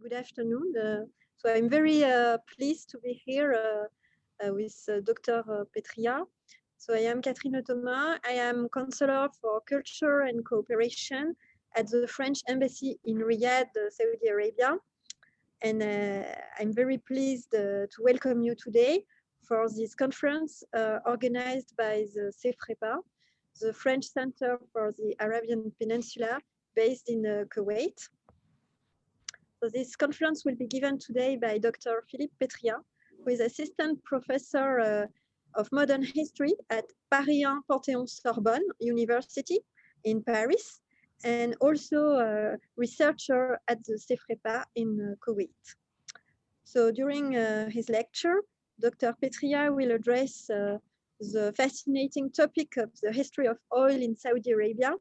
Good afternoon. So I'm very pleased to be here with Dr. Petriat. So I am Catherine Thomas. I am Counselor for Culture and Cooperation at the French Embassy in Riyadh, Saudi Arabia. And I'm very pleased to welcome you today for this conference organized by the CEFREPA, the French Center for the Arabian Peninsula, based in Kuwait. So this conference will be given today by Dr. Philippe Petriat, who is Assistant Professor of Modern History at Panthéon-Sorbonne-University in Paris, and also a researcher at the CEFREPA in Kuwait. So during his lecture, Dr. Petriat will address the fascinating topic of the history of oil in Saudi Arabia,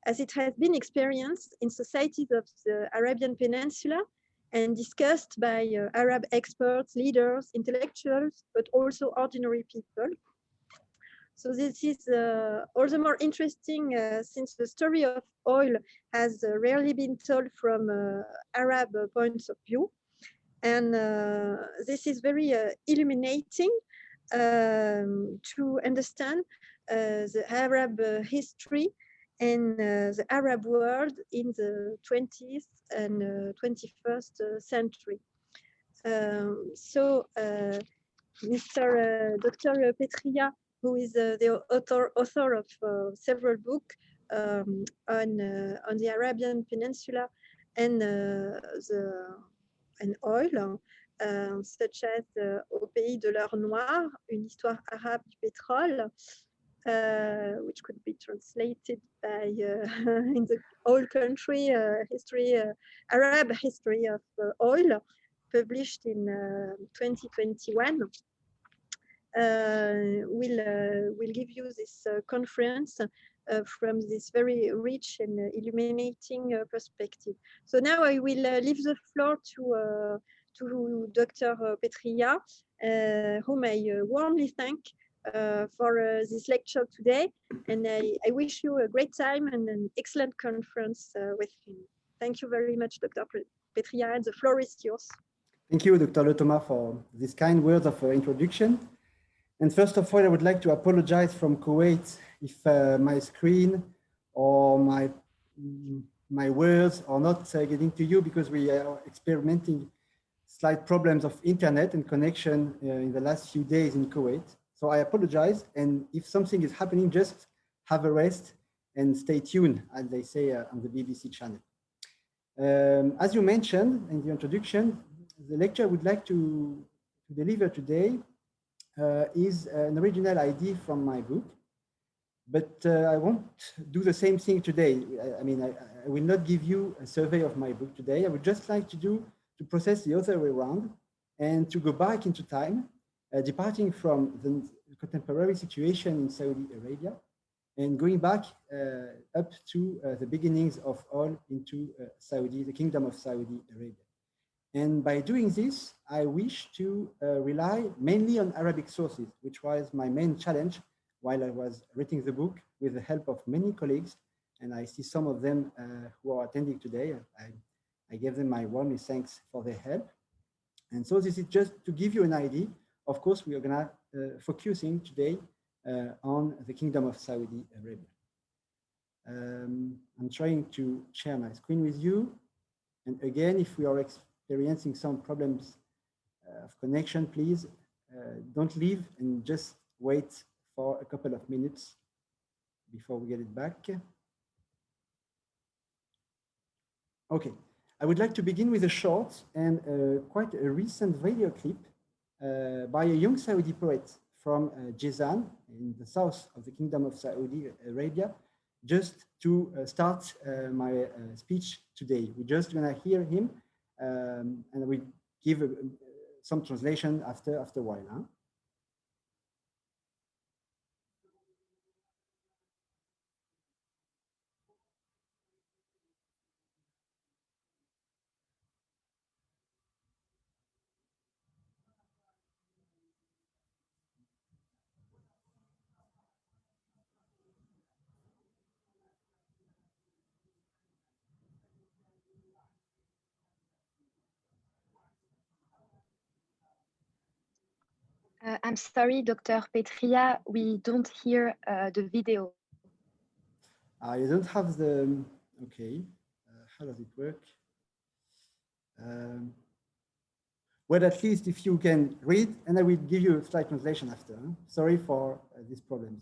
as it has been experienced in societies of the Arabian Peninsula and discussed by Arab experts, leaders, intellectuals, but also ordinary people. So this is all the more interesting since the story of oil has rarely been told from Arab points of view. And this is very illuminating to understand the Arab history and the Arab world in the 20th and 21st century. Mr. Dr. Petriat, who is the author of several books on the Arabian Peninsula and oil, such as Au pays de l'or noir, une histoire arabe du pétrole, which could be translated by in the whole country history, Arab history of oil, published in 2021. We'll give you this conference from this very rich and illuminating perspective. So now I will leave the floor to Dr. Petriat, whom I warmly thank for this lecture today, and I wish you a great time and an excellent conference with him. Thank you very much, Dr. Petriat. The floor is yours. Thank you, Dr. Le Thomas, for these kind words of introduction. And first of all, I would like to apologize from Kuwait if my screen or my words are not getting to you, because we are experimenting slight problems of internet and connection in the last few days in Kuwait. So I apologize, and if something is happening, just have a rest and stay tuned, as they say on the BBC channel. As you mentioned in the introduction, the lecture I would like to deliver today is an original idea from my book, but I won't do the same thing today. I mean, I will not give you a survey of my book today. I would just like to process the other way around and to go back into time, departing from the contemporary situation in Saudi Arabia and going back up to the beginnings of oil into the Kingdom of Saudi Arabia. And by doing this, I wish to rely mainly on Arabic sources, which was my main challenge while I was writing the book, with the help of many colleagues. And I see some of them who are attending today. I gave them my warmest thanks for their help. And so this is just to give you an idea. Of course, we are going to focusing today on the Kingdom of Saudi Arabia. I'm trying to share my screen with you. And again, if we are experiencing some problems of connection, please don't leave and just wait for a couple of minutes before we get it back. Okay, I would like to begin with a short and quite a recent video clip by a young Saudi poet from Jizan in the south of the Kingdom of Saudi Arabia, just to start my speech today. We're just gonna hear him and we give some translation after a while. Huh? I'm sorry, Dr. Petriat, we don't hear the video. You don't have the, okay. How does it work? Well, at least if you can read, and I will give you a slight translation after. Sorry for these problems.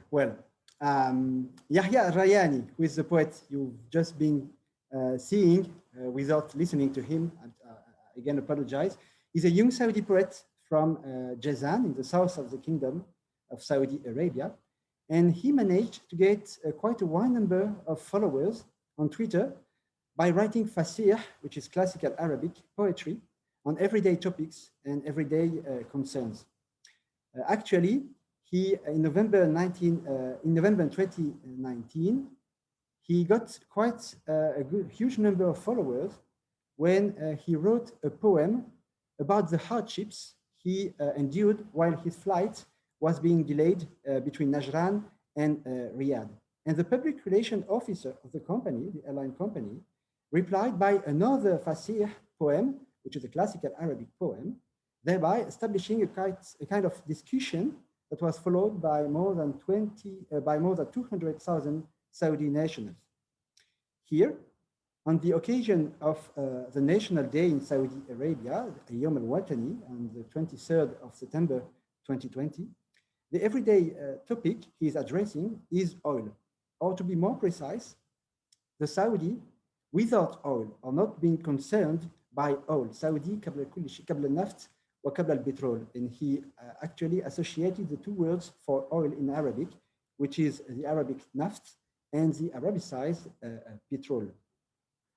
Well, Yahya Rayani, who is the poet you've just been seeing without listening to him, and again apologize, is a young Saudi poet from Jazan in the south of the Kingdom of Saudi Arabia. And he managed to get quite a wide number of followers on Twitter by writing fasih, which is classical Arabic poetry, on everyday topics and everyday concerns. Actually, he in November 2019, he got quite a huge number of followers when he wrote a poem about the hardships he endured while his flight was being delayed between Najran and Riyadh. And the public relations officer of the company, the airline company, replied by another fasih poem, which is a classical Arabic poem, thereby establishing a kind of discussion that was followed by more than 200,000 Saudi nationals. Here, on the occasion of the National Day in Saudi Arabia, Yom al-Watani, on the 23rd of September 2020, the everyday topic he is addressing is oil, or to be more precise, the Saudi without oil, or not being concerned by oil. Saudi قبل كل شيء قبل النفط وقبل البترول. And he actually associated the two words for oil in Arabic, which is the Arabic naft and the Arabicized petrol.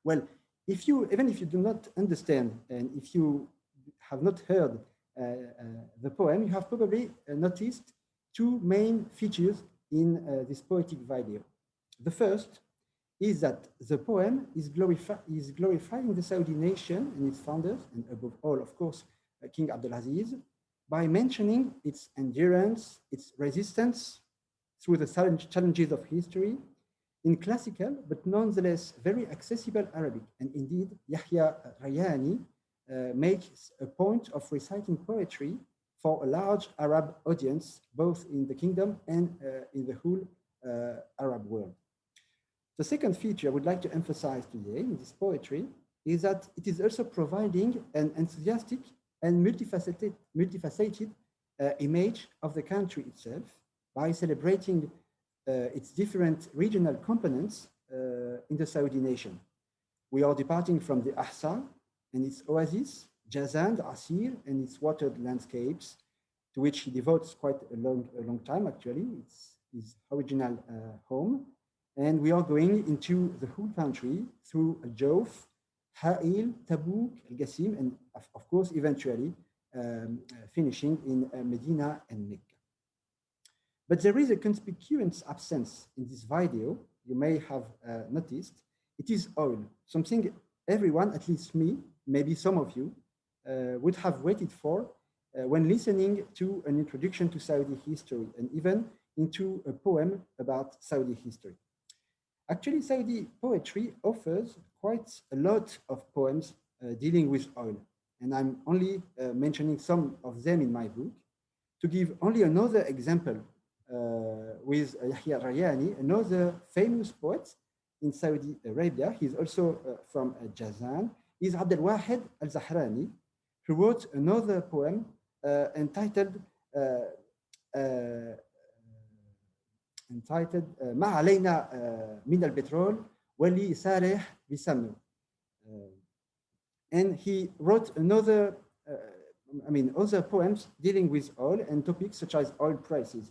Well, even if you do not understand, and if you have not heard the poem, you have probably noticed two main features in this poetic video. The first is that the poem is glorifying the Saudi nation and its founders, and above all, of course, King Abdulaziz, by mentioning its endurance, its resistance through the challenges of history in classical, but nonetheless very accessible Arabic. And indeed, Yahya Rayani makes a point of reciting poetry for a large Arab audience, both in the kingdom and in the whole Arab world. The second feature I would like to emphasize today in this poetry is that it is also providing an enthusiastic and multifaceted image of the country itself by celebrating its different regional components in the Saudi nation. We are departing from the Ahsa and its oasis, Jazan, Asir, and its watered landscapes, to which he devotes quite a long time, actually. It's his original home. And we are going into the whole country through Al-Jawf, Ha'il, Tabuk, Al-Qasim, and of course, eventually finishing in Medina and Mecca. But there is a conspicuous absence in this video, you may have noticed. It is oil, something everyone, at least me, maybe some of you, would have waited for when listening to an introduction to Saudi history, and even into a poem about Saudi history. Actually, Saudi poetry offers quite a lot of poems dealing with oil. And I'm only mentioning some of them in my book. To give only another example with Yahya Rayani, another famous poet in Saudi Arabia, he's also from Jazan, is Abd al-Wahid al-Zahrani, who wrote another poem entitled ما علينا من البترول واللي سارح بسمه. And he wrote other poems dealing with oil and topics such as oil prices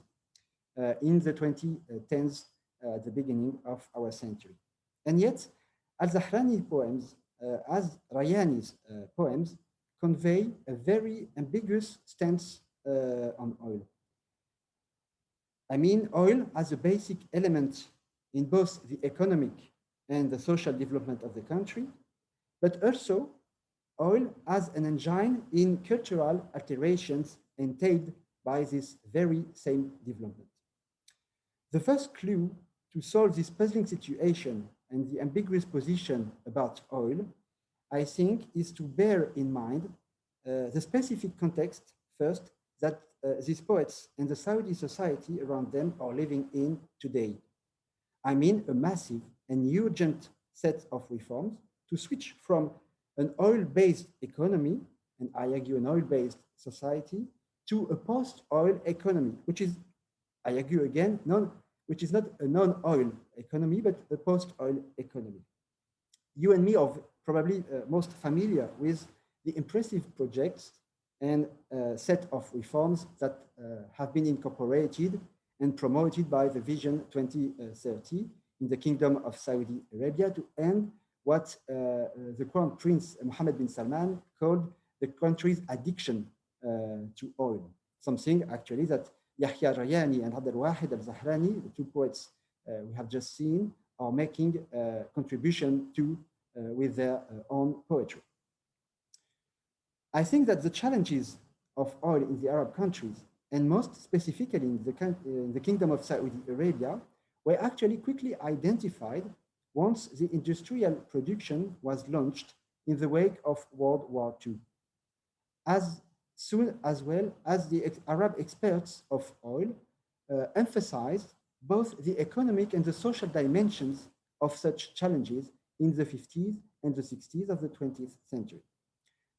in the 2010s, at the beginning of our century. And yet, al-Zahrani poems, as Rayani's poems, convey a very ambiguous stance on oil. I mean, oil as a basic element in both the economic and the social development of the country, but also oil as an engine in cultural alterations entailed by this very same development. The first clue to solve this puzzling situation and the ambiguous position about oil, I think, is to bear in mind the specific context first that these poets and the Saudi society around them are living in today. I mean a massive and urgent set of reforms to switch from an oil-based economy, and I argue an oil-based society, to a post-oil economy, which is, I argue again, which is not a non-oil economy, but a post-oil economy. You and me are probably most familiar with the impressive projects and set of reforms that have been incorporated and promoted by the Vision 2030 in the Kingdom of Saudi Arabia to end what the Crown Prince Mohammed bin Salman called the country's addiction to oil. Something actually that Yahya Rayani and Abdel Wahid al-Zahrani, the two poets we have just seen, are making a contribution to with their own poetry. I think that the challenges of oil in the Arab countries, and most specifically in the Kingdom of Saudi Arabia, were actually quickly identified once the industrial production was launched in the wake of World War II. As soon as well as the Arab experts of oil emphasized both the economic and the social dimensions of such challenges in the 50s and the 60s of the 20th century.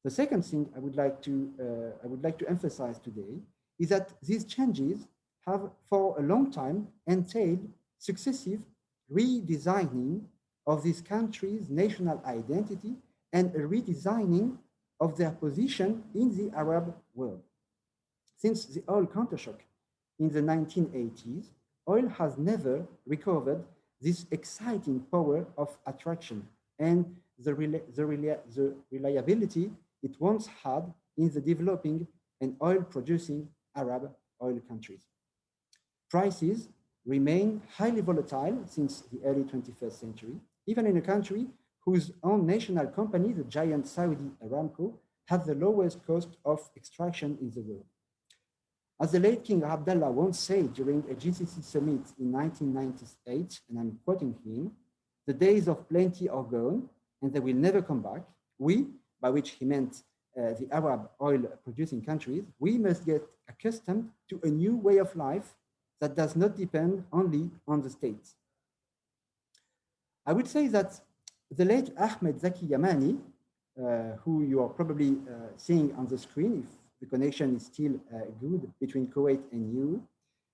The second thing I would like to emphasize today is that these changes have for a long time entailed successive redesigning of this country's national identity and a redesigning of their position in the Arab world. Since the oil countershock in the 1980s, oil has never recovered this exciting power of attraction and the reliability it once had in the developing and oil-producing Arab oil countries. Prices remain highly volatile since the early 21st century, even in a country whose own national company, the giant Saudi Aramco, had the lowest cost of extraction in the world. As the late King Abdullah once said during a GCC summit in 1998, and I'm quoting him, "The days of plenty are gone and they will never come back. We," by which he meant the Arab oil-producing countries, "we must get accustomed to a new way of life that does not depend only on the state." I would say that the late Ahmed Zaki Yamani, who you are probably seeing on the screen, if the connection is still good between Kuwait and you.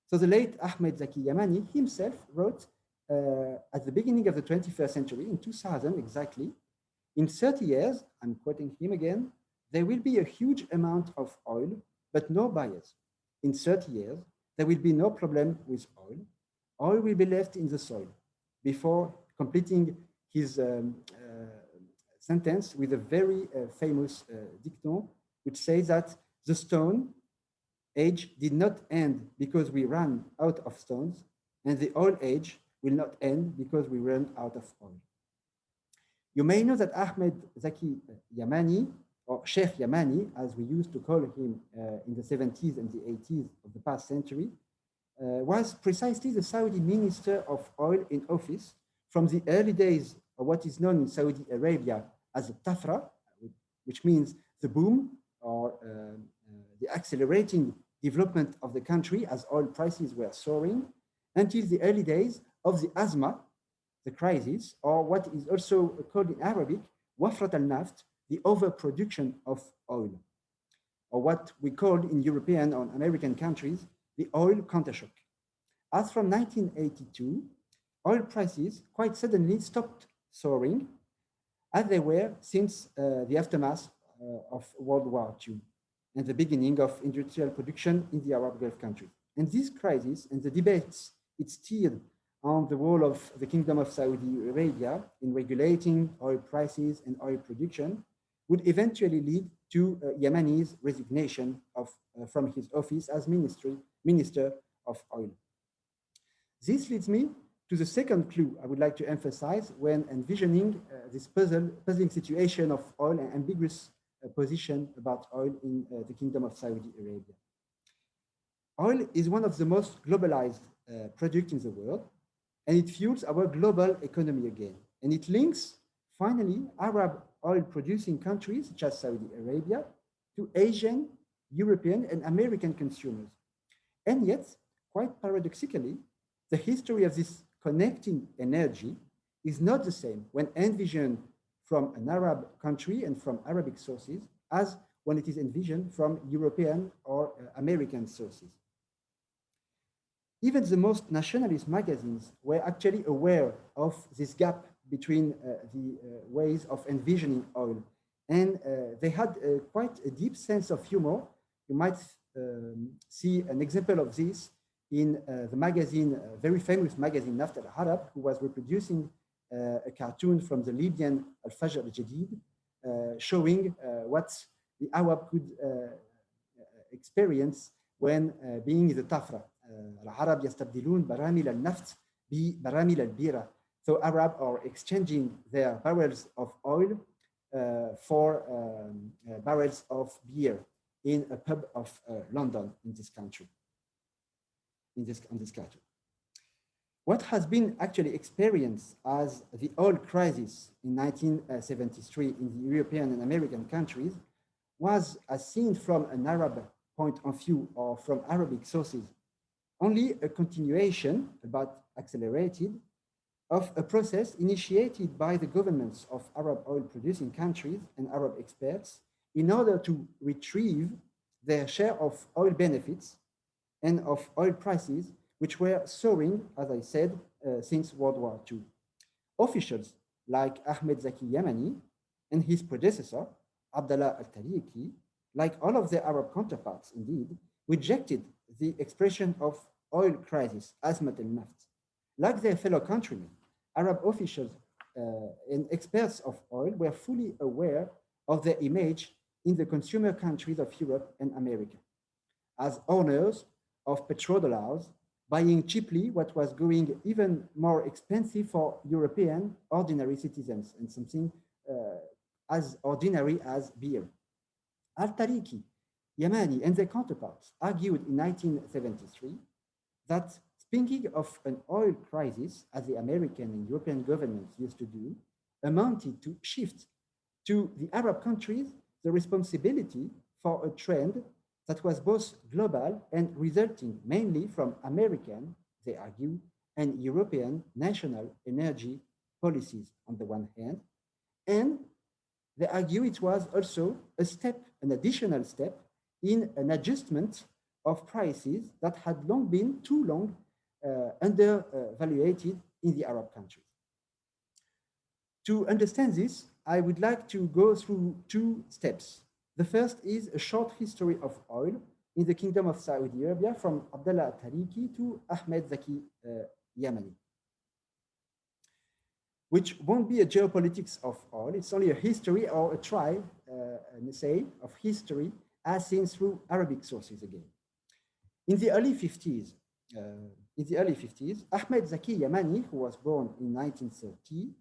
So the late Ahmed Zaki Yamani himself wrote at the beginning of the 21st century, in 2000 exactly, "In 30 years, I'm quoting him again, there will be a huge amount of oil, but no buyers. In 30 years, there will be no problem with oil. Oil will be left in the soil," before completing his sentence with a very famous dicton, which says that the stone age did not end because we ran out of stones, and the oil age will not end because we ran out of oil. You may know that Ahmed Zaki Yamani, or Sheikh Yamani, as we used to call him in the 70s and the 80s of the past century, was precisely the Saudi Minister of Oil in office from the early days of what is known in Saudi Arabia as the Tafra, which means the boom or the accelerating development of the country as oil prices were soaring, until the early days of the Azma, the crisis, or what is also called in Arabic, Wafrat al-Naft, the overproduction of oil, or what we call in European or American countries, the oil countershock. As from 1982, oil prices quite suddenly stopped soaring, as they were since the aftermath of World War II and the beginning of industrial production in the Arab Gulf countries. And this crisis and the debates it steered on the role of the Kingdom of Saudi Arabia in regulating oil prices and oil production would eventually lead to Yamani's resignation from his office as Minister of Oil. This leads me to the second clue I would like to emphasize when envisioning this puzzling situation of oil and ambiguous position about oil in the Kingdom of Saudi Arabia. Oil is one of the most globalized products in the world, and it fuels our global economy again. And it links, finally, Arab oil-producing countries, such as Saudi Arabia, to Asian, European, and American consumers. And yet, quite paradoxically, the history of this connecting energy is not the same when envisioned from an Arab country and from Arabic sources as when it is envisioned from European or American sources. Even the most nationalist magazines were actually aware of this gap between the ways of envisioning oil. And they had quite a deep sense of humor. You might see an example of this in the magazine, very famous magazine, Naft al-Arab, who was reproducing a cartoon from the Libyan Al-Fajr al-Jadid, showing what the Arab could experience when being the Tafra. Al-Arab yastabdilun baramil al-naft bi baramil al-bira. So Arab are exchanging their barrels of oil for barrels of beer in a pub of London in this country. On this country. What has been actually experienced as the oil crisis in 1973 in the European and American countries was, as seen from an Arab point of view or from Arabic sources, only a continuation, but accelerated, of a process initiated by the governments of Arab oil-producing countries and Arab experts in order to retrieve their share of oil benefits and of oil prices, which were soaring, as I said, since World War II. Officials like Ahmed Zaki Yamani and his predecessor, Abdallah al-Tariki, like all of their Arab counterparts, indeed, rejected the expression of oil crisis, azmat al-naft. Like their fellow countrymen, Arab officials and experts of oil were fully aware of their image in the consumer countries of Europe and America as owners of petrodollars, buying cheaply what was going even more expensive for European ordinary citizens and something as ordinary as beer. Al-Tariki, Yamani, and their counterparts argued in 1973 that speaking of an oil crisis, as the American and European governments used to do, amounted to shift to the Arab countries the responsibility for a trend that was both global and resulting mainly from American, they argue, and European national energy policies on the one hand, and they argue it was also a step, an additional step in an adjustment of prices that had long been too long undervaluated in the Arab countries. To understand this, I would like to go through two steps. The first is a short history of oil in the Kingdom of Saudi Arabia from Abdallah al-Tariki to Ahmed Zaki Yamani, which won't be a geopolitics of oil. It's only a history or a try, an essay of history as seen through Arabic sources again. In the early 50s, Ahmed Zaki Yamani, who was born in 1930,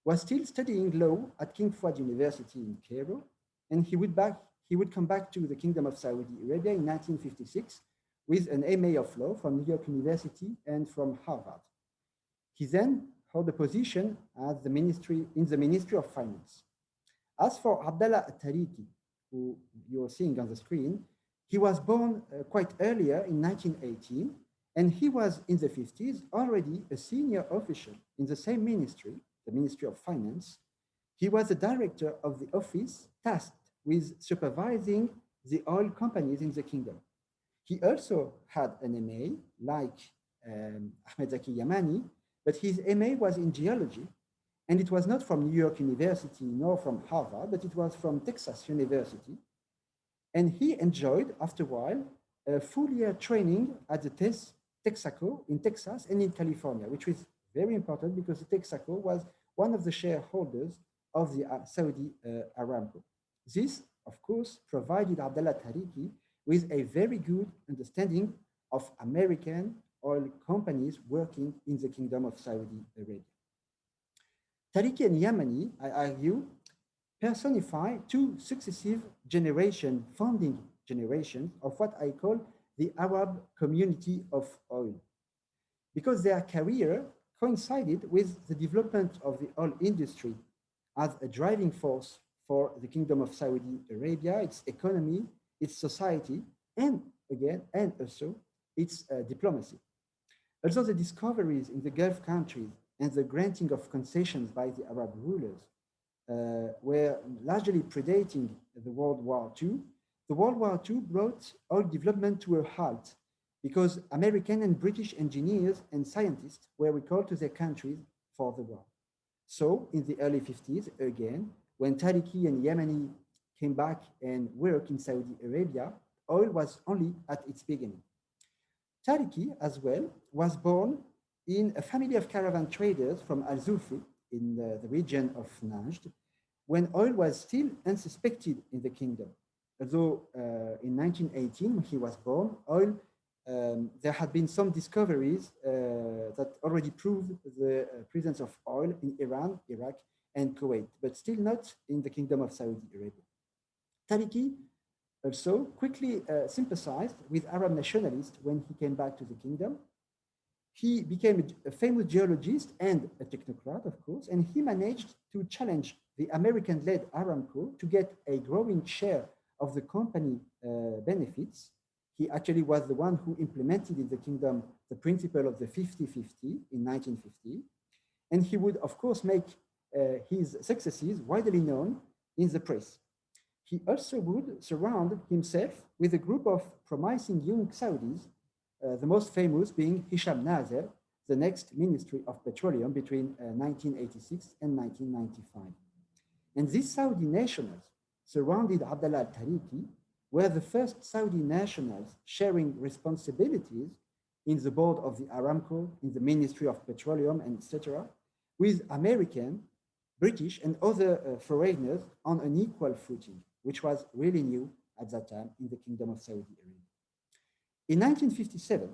was still studying law at King Fahd University in Cairo, and he would come back to the Kingdom of Saudi Arabia in 1956 with an MA of law from New York University and from Harvard. He then held a position at the Ministry of Finance. As for Abdallah al-Tariki, who you're seeing on the screen, he was born quite earlier in 1918, and he was in the 50s already a senior official in the same ministry, the Ministry of Finance. He was the director of the office tasked with supervising the oil companies in the kingdom. He also had an MA like Ahmed Zaki Yamani, but his MA was in geology, and it was not from New York University nor from Harvard, but it was from Texas University. And he enjoyed, after a while, a full-year training at the Texaco in Texas and in California, which was very important because the Texaco was one of the shareholders of the Saudi Aramco. This, of course, provided Abdallah Tariki with a very good understanding of American oil companies working in the Kingdom of Saudi Arabia. Tariqi and Yamani, I argue, personify two successive founding generations of what I call the Arab community of oil, because their career coincided with the development of the oil industry as a driving force for the Kingdom of Saudi Arabia, its economy, its society, and also its diplomacy. Also, the discoveries in the Gulf countries and the granting of concessions by the Arab rulers were largely predating the World War II. The World War II brought oil development to a halt because American and British engineers and scientists were recalled to their countries for the war. So in the early 50s, again, when Tariqi and Yamani came back and worked in Saudi Arabia, oil was only at its beginning. Tariqi, as well, was born in a family of caravan traders from Al-Zulfi in the region of Najd, when oil was still unsuspected in the kingdom. Although in 1918, when he was born, there had been some discoveries that already proved the presence of oil in Iran, Iraq, and Kuwait, but still not in the Kingdom of Saudi Arabia. Tariqi also quickly sympathized with Arab nationalists when he came back to the kingdom. He became a famous geologist and a technocrat, of course, and he managed to challenge the American-led Aramco to get a growing share of the company benefits. He actually was the one who implemented in the kingdom the principle of the 50-50 in 1950. And he would, of course, make his successes widely known in the press. He also would surround himself with a group of promising young Saudis, the most famous being Hisham Nasser, the next Ministry of Petroleum between 1986 and 1995. And these Saudi nationals surrounded Abdallah al-Tariqi were the first Saudi nationals sharing responsibilities in the board of the Aramco, in the Ministry of Petroleum, and etc., with American, British, and other foreigners on an equal footing, which was really new at that time in the Kingdom of Saudi Arabia. In 1957,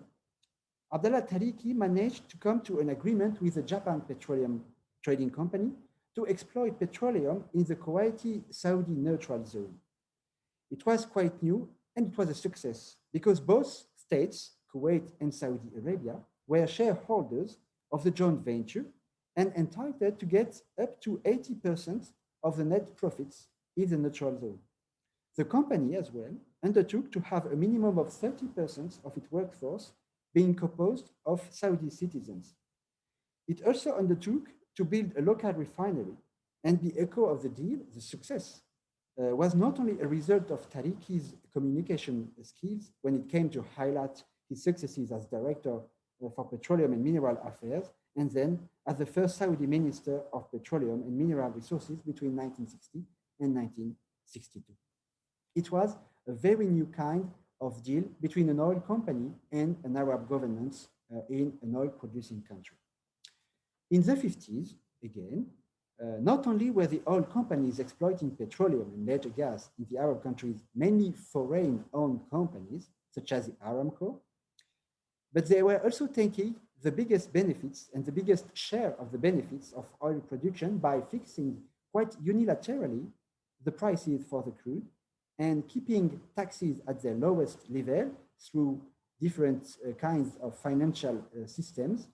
Abdallah Tariqi managed to come to an agreement with the Japan Petroleum Trading Company to exploit petroleum in the Kuwaiti Saudi neutral zone. It was quite new and it was a success because both states, Kuwait and Saudi Arabia, were shareholders of the joint venture and entitled to get up to 80% of the net profits in the neutral zone. The company as well undertook to have a minimum of 30% of its workforce being composed of Saudi citizens. It also undertook to build a local refinery, and the echo of the deal, the success, was not only a result of Tariqi's communication skills when it came to highlight his successes as Director for Petroleum and Mineral Affairs, and then as the first Saudi Minister of Petroleum and Mineral Resources between 1960 and 1962. It was a very new kind of deal between an oil company and an Arab governance in an oil-producing country. In the 50s, again, not only were the oil companies exploiting petroleum and later gas in the Arab countries, mainly foreign-owned companies, such as the Aramco, but they were also taking the biggest benefits and the biggest share of the benefits of oil production by fixing quite unilaterally the prices for the crude and keeping taxes at their lowest level through different kinds of financial systems.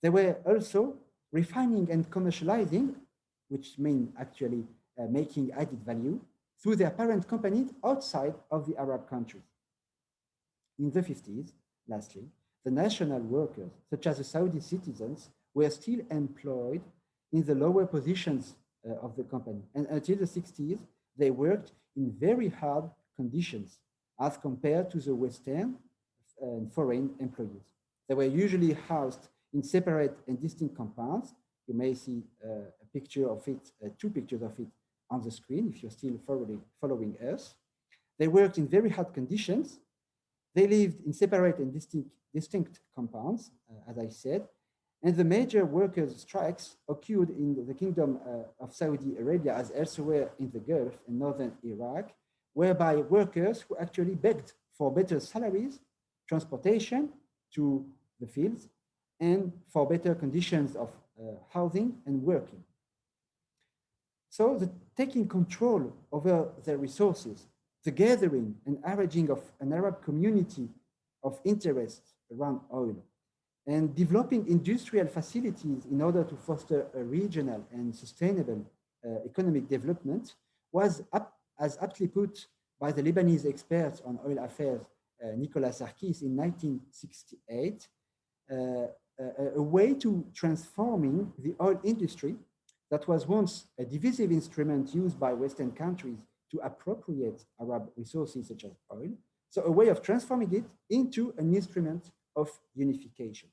They were also refining and commercializing, which mean actually making added value, through their parent companies outside of the Arab countries. In the 50s, lastly, the national workers, such as the Saudi citizens, were still employed in the lower positions of the company. And until the 60s, they worked in very hard conditions as compared to the Western and foreign employees. They were usually housed in separate and distinct compounds. You may see a picture of it, two pictures of it on the screen if you're still following us. They worked in very hard conditions. They lived in separate and distinct compounds, as I said, and the major workers' strikes occurred in the Kingdom of Saudi Arabia as elsewhere in the Gulf and northern Iraq, whereby workers who actually begged for better salaries, transportation to the fields and for better conditions of housing and working. So the taking control over their resources, the gathering and arranging of an Arab community of interest around oil, and developing industrial facilities in order to foster a regional and sustainable economic development was, as aptly put by the Lebanese experts on oil affairs, Nicolas Sarkis, in 1968, a way to transforming the oil industry that was once a divisive instrument used by Western countries to appropriate Arab resources such as oil. So a way of transforming it into an instrument of unification.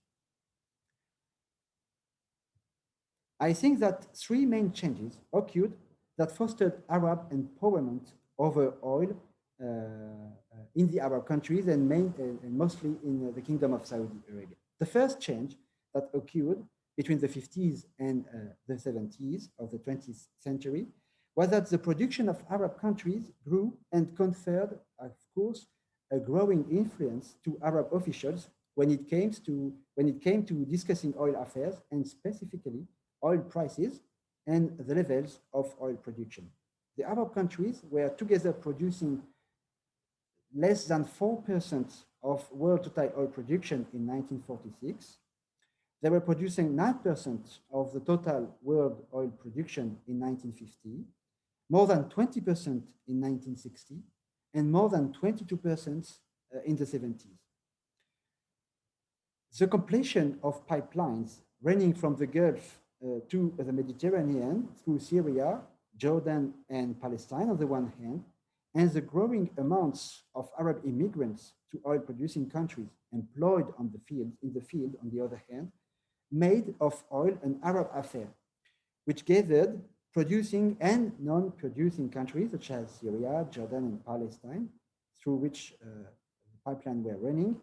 I think that three main changes occurred that fostered Arab empowerment over oil in the Arab countries and mostly in the Kingdom of Saudi Arabia. The first change that occurred between the 50s and the 70s of the 20th century was that the production of Arab countries grew and conferred, of course, a growing influence to Arab officials when it came to discussing oil affairs and specifically oil prices and the levels of oil production. The Arab countries were together producing less than 4% of world total oil production in 1946. They were producing 9% of the total world oil production in 1950, more than 20% in 1960, and more than 22% in the 70s. The completion of pipelines running from the Gulf to the Mediterranean through Syria, Jordan, and Palestine on the one hand, and the growing amounts of Arab immigrants to oil-producing countries employed in the field on the other hand, made of oil an Arab affair, which gathered producing and non-producing countries such as Syria, Jordan, and Palestine, through which the pipeline were running,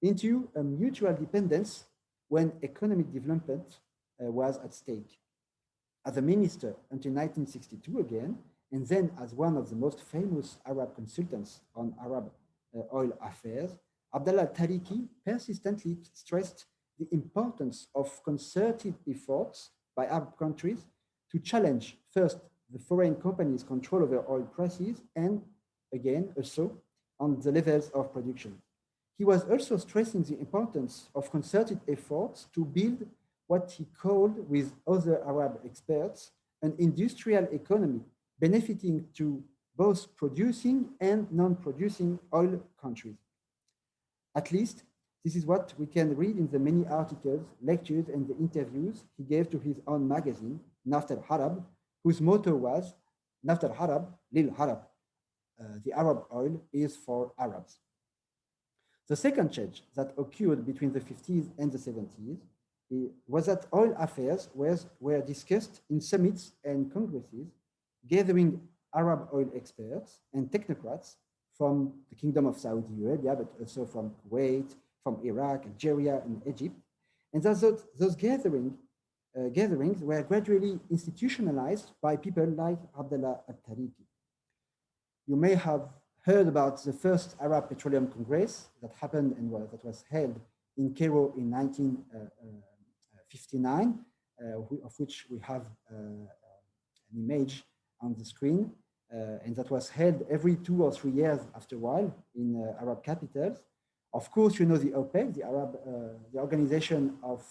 into a mutual dependence when economic development was at stake. As a minister until 1962 again, and then as one of the most famous Arab consultants on Arab oil affairs, Abdallah Tariki persistently stressed the importance of concerted efforts by Arab countries to challenge first the foreign companies' control over oil prices and again also on the levels of production. He was also stressing the importance of concerted efforts to build what he called with other Arab experts an industrial economy benefiting to both producing and non-producing oil countries. At least this is what we can read in the many articles, lectures, and the interviews he gave to his own magazine, Naft al-Harab, whose motto was, Naft al-Harab, lil Harab, the Arab oil is for Arabs. The second change that occurred between the 50s and the 70s was that oil affairs were discussed in summits and congresses, gathering Arab oil experts and technocrats from the Kingdom of Saudi Arabia, but also from Kuwait, from Iraq, Algeria, and Egypt. And those gatherings were gradually institutionalized by people like Abdallah al-Tariki. You may have heard about the first Arab Petroleum Congress that happened and that was held in Cairo in 1959, of which we have an image on the screen, and that was held every 2 or 3 years after a while in Arab capitals. Of course, you know the OPEC, the Organization of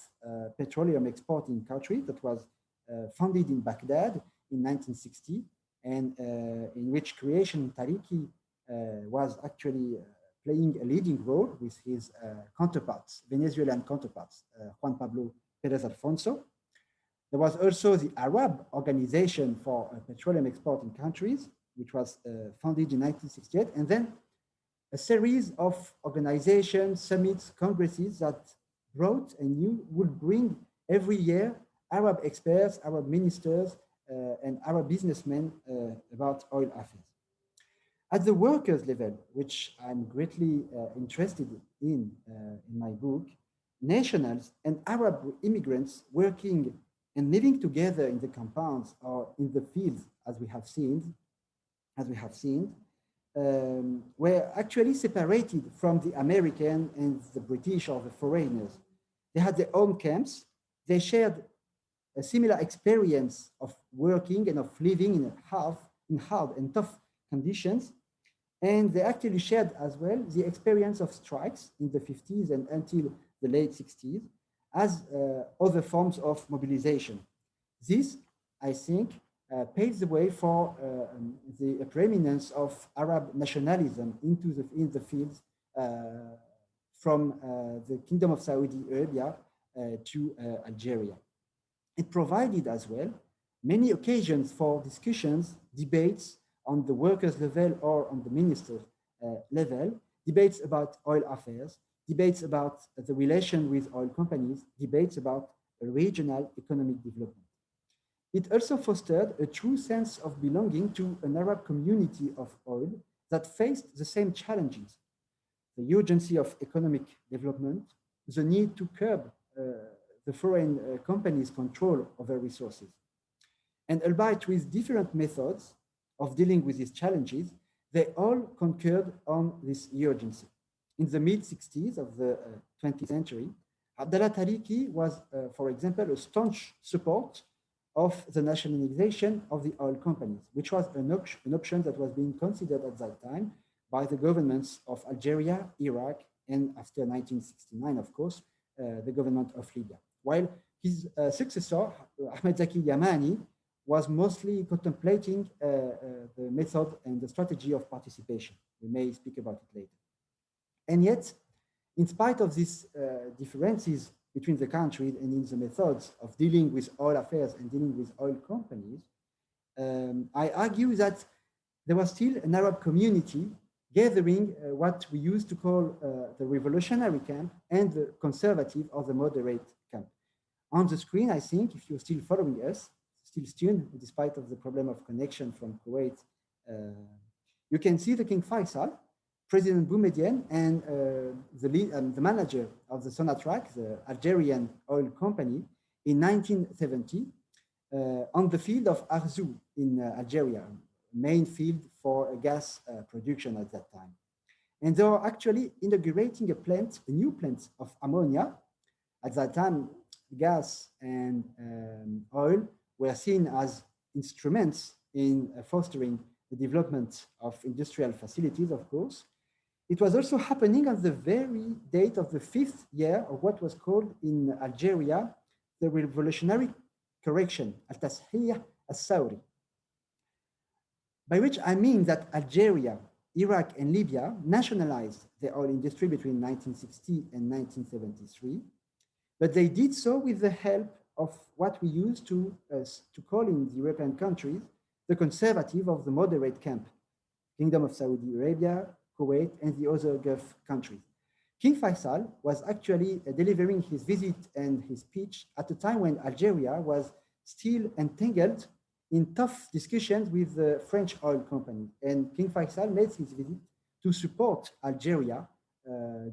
Petroleum Exporting Countries, that was founded in Baghdad in 1960, and in which creation Tariki was actually playing a leading role with his counterparts, Venezuelan counterparts, Juan Pablo Pérez Alfonso. There was also the Arab Organization for Petroleum Exporting Countries, which was founded in 1968, and then a series of organizations, summits, congresses that brought and would bring every year Arab experts, Arab ministers, and Arab businessmen about oil affairs. At the workers' level, which I'm greatly interested in my book, nationals and Arab immigrants working and living together in the compounds or in the fields, as we have seen, were actually separated from the American and the British or the foreigners They had their own camps. They shared a similar experience of working and of living in hard and tough conditions. And they actually shared as well the experience of strikes in the 50s and until the late 60s as other forms of mobilization. This, I think, paves the way for the preeminence of Arab nationalism in the fields from the Kingdom of Saudi Arabia to Algeria. It provided as well many occasions for discussions, debates on the workers' level or on the minister level, debates about oil affairs, debates about the relation with oil companies, debates about regional economic development. It also fostered a true sense of belonging to an Arab community of oil that faced the same challenges: the urgency of economic development, the need to curb the foreign companies' control over resources. And albeit with different methods of dealing with these challenges, they all concurred on this urgency. In the mid-60s of the 20th century, Abdallah Tariki was, for example, a staunch support of the nationalization of the oil companies, which was an option that was being considered at that time by the governments of Algeria, Iraq, and after 1969, of course, the government of Libya. While his successor, Ahmed Zaki Yamani, was mostly contemplating the method and the strategy of participation. We may speak about it later. And yet, in spite of these differences between the countries and in the methods of dealing with oil affairs and dealing with oil companies, I argue that there was still an Arab community gathering what we used to call the revolutionary camp and the conservative or the moderate camp. On the screen, I think, if you're still following us, still tuned, despite of the problem of connection from Kuwait, you can see the King Faisal, President Boumediene, and the manager of the Sonatrach, the Algerian oil company, in 1970 on the field of Arzew in Algeria, main field for gas production at that time. And they were actually inaugurating a new plant of ammonia. At that time, gas and oil were seen as instruments in fostering the development of industrial facilities, of course. It was also happening on the very date of the 5th year of what was called in Algeria the revolutionary correction, al-Tashih al-Sawri, by which I mean that Algeria, Iraq, and Libya nationalized the oil industry between 1960 and 1973, but they did so with the help of what we used to call in the European countries the conservative of the moderate camp, Kingdom of Saudi Arabia, Kuwait, and the other Gulf countries. King Faisal was actually delivering his visit and his speech at a time when Algeria was still entangled in tough discussions with the French oil company. And King Faisal made his visit to support Algeria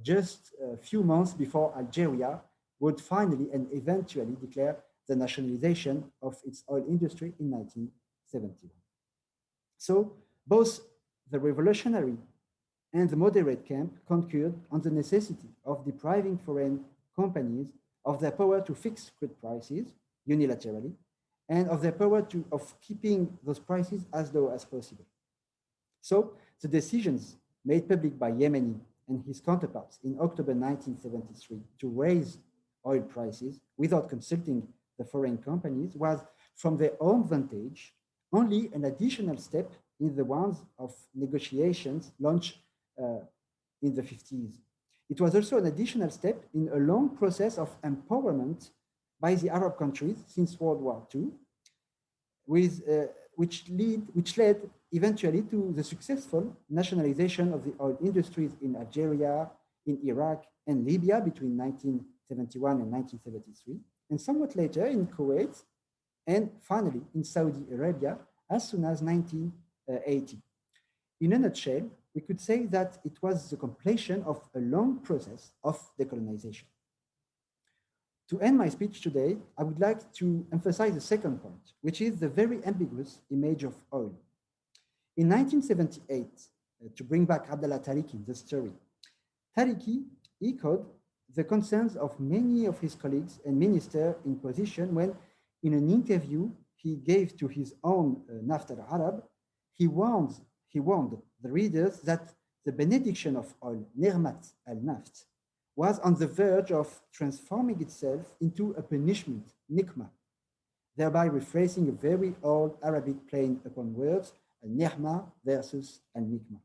just a few months before Algeria would finally and eventually declare the nationalization of its oil industry in 1971. So both the revolutionary and the moderate camp concurred on the necessity of depriving foreign companies of their power to fix crude prices unilaterally and of their power of keeping those prices as low as possible. So the decisions made public by Yemeni and his counterparts in October 1973 to raise oil prices without consulting the foreign companies was, from their own vantage, only an additional step in the ones of negotiations launched in the 50s. It was also an additional step in a long process of empowerment by the Arab countries since World War II, which led eventually to the successful nationalization of the oil industries in Algeria, in Iraq, and Libya between 1971 and 1973, and somewhat later in Kuwait, and finally in Saudi Arabia as soon as 1980. In a nutshell, we could say that it was the completion of a long process of decolonization. To end my speech today, I would like to emphasize the second point, which is the very ambiguous image of oil. In 1978, to bring back Abdallah Tariki in the story, Tariki echoed the concerns of many of his colleagues and ministers in position when, in an interview he gave to his own Naft al-Arab, he warned the readers that the benediction of oil, Nirmat al-Naft, was on the verge of transforming itself into a punishment, nikma, thereby rephrasing a very old Arabic play upon words, al-Nihma versus al-Nikma.